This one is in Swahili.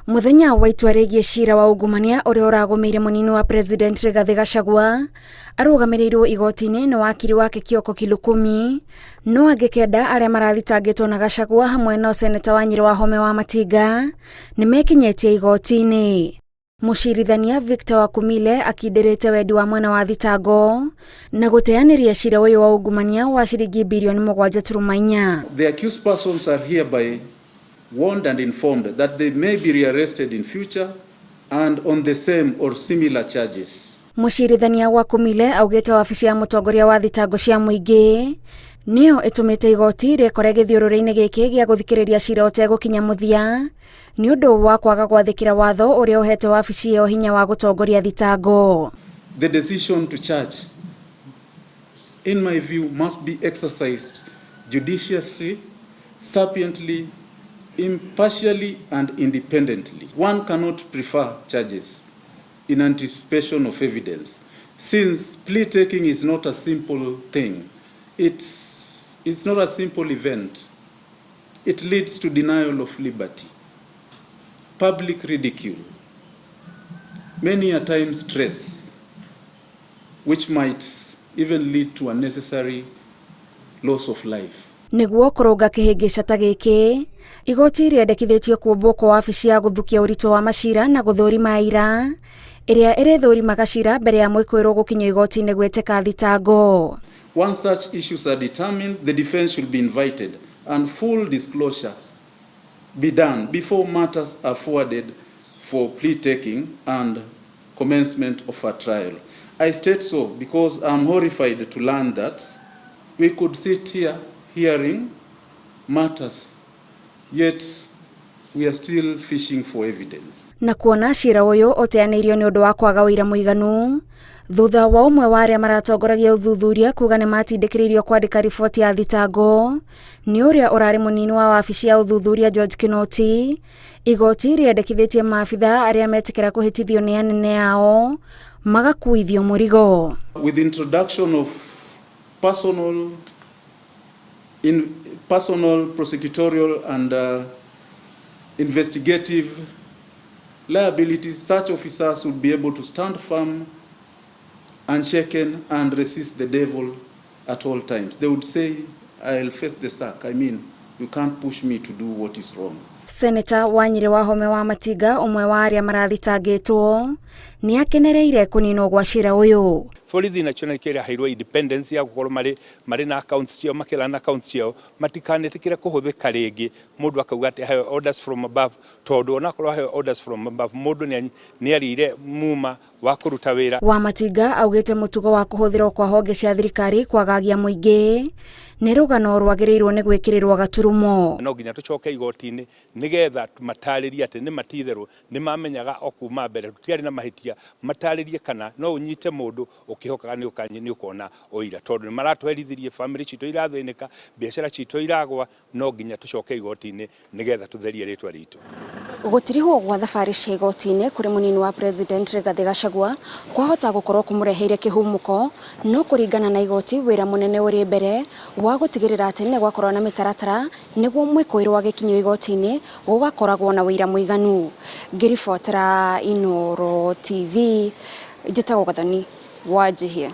Muthenya wa itua rĩgiĩ ciira wa ungumania ũrĩa ũragũmĩire mũnini wa President Rigathi Gachagua arũgamĩrĩirwo igoti-inĩ nĩ wakiri wake Kioko Kilukumi, no angĩ kenda arĩa marathitangĩtwo na Gachagua hamwe na seneta wa Nyĩrĩ Wahome wa Matinga nĩ mekinyĩtie igoti-inĩ. Mũcirithania Victor Wakumile akindĩrĩte wendi wa mwena wa thitango na gũteyanĩria ciira ũyũ wa ungumania wa ciringi bilioni 7.4. The accused persons are hereby warned and informed that they may be rearrested in future and on the same or similar charges. Mũcirithania Wakumile augĩte wabici ya mũtongoria wa thitango cia mũingĩ nĩyo ĩtũmĩte igoti rĩkore gĩthiũrũrĩ-inĩ gĩkĩ gĩa gũthikĩrĩria ciira ũtegũkinya mũthia nĩ ũndũ wa kwaga gwathĩkĩra watho ũrĩa ũhete wabici ĩyo hinya wa gũtongoria thitango. The decision to charge, in my view, must be exercised judiciously, sapiently, impartially and independently. One cannot prefer charges in anticipation of evidence, since plea taking is not a simple thing. It's not a simple event. It leads to denial of liberty, public ridicule, many a time stress, which might even lead to unnecessary loss of life. Nĩguo kũrũnga kĩhĩngĩca ta gĩkĩ, igoti rĩendekithĩtio kuombwo kwa wabici ya gũthukia ũritũ wa macira na gũthũrima ira, ĩrĩa ĩrĩthũrimaga cira mbere ya mwĩkũĩrwo gũkinyio igoti-inĩ gwĩtĩka thitango. Once such issues are determined, the defense should be invited and full disclosure be done before matters are forwarded for plea taking and commencement of a trial. I state so because I'm horrified to learn that we could sit here hearing matters, yet we are still fishing for evidence. Na kuona ciira ũyũ ũteyanĩirio nĩ ũndũ wa kwaga ũira mũiganu, thutha wa ũmwe wa arĩa maratongoragia ũthuthuria kuga nĩ matindĩkĩrĩirio kwandĩka riboti ya thitango nĩ ũrĩa ũrarĩ mũnini wa wabici ya ũthuthuria George Kinoti, igoti rĩendekithĩtie maabitha arĩa metĩkĩra kũhĩtithio nĩ anene ao magakuithio mũrigo. With the introduction of personal prosecutorial and investigative liabilities, such officers would be able to stand firm, unshaken, and resist the devil at all times. They would say, I'll face the sack. I mean, you can't push me to do what is wrong. Seneta wa Nyĩrĩ Wahome wa Matinga, ũmwe wa arĩa marathitangĩtwo, nĩ akenereire kũninwo gwa ciira ũyũ. Borithi nacio nĩkĩrĩa hairwo independence ya gũkorwo marĩ na accounts ciao, makĩra na accounts ciao, matikanetĩkĩre kũhũthĩka rĩngĩ mũndũ akauga atĩ heo orders from above, tondũ onakorwo heo orders from above mũndũ nĩarĩire muma wa kũruta wĩra. Wa Matinga augĩte mũtugo wa kũhũthĩrwo kwa honge cia thirikari kwagagia mũingĩ nĩ rũgano rwagĩrĩirwo nĩ gwĩkĩrĩrwo gaturumo. No nginya tũcoke igoti-inĩ nĩgetha matarĩrie atĩ nĩ matitherwo nĩ mamenyaga o kuma mbere tũtiarĩ na mahĩtia, matarĩrie kana no ũnyite mũndũ ũkĩhokaga nĩ ũkona ũira, tondũ nĩ maratũherithirie family citũ irathĩnĩka, biacara citũ iragwa, no nginya tũcoke igoti-inĩ nĩgetha tũtherie rĩtwa ritũ. Gũtirihwo gwa thabarĩ cia igoti-inĩ kũrĩ mũnini wa President Rigathi Gachagua kwahota gũkorwo kũmũreheire kĩhumũko, no kũringana na igoti wĩra mũnene ũrĩ mbere wa gũtigĩrĩra atĩ nĩ gwakorwo na mĩtaratara nĩguo mwĩkũĩrwo gĩkinyio igoti-inĩ gũgakoragwo na wĩira mũiganu. Ngĩribotera Inooro TV, njĩtagwo Gathoni Wanjihia.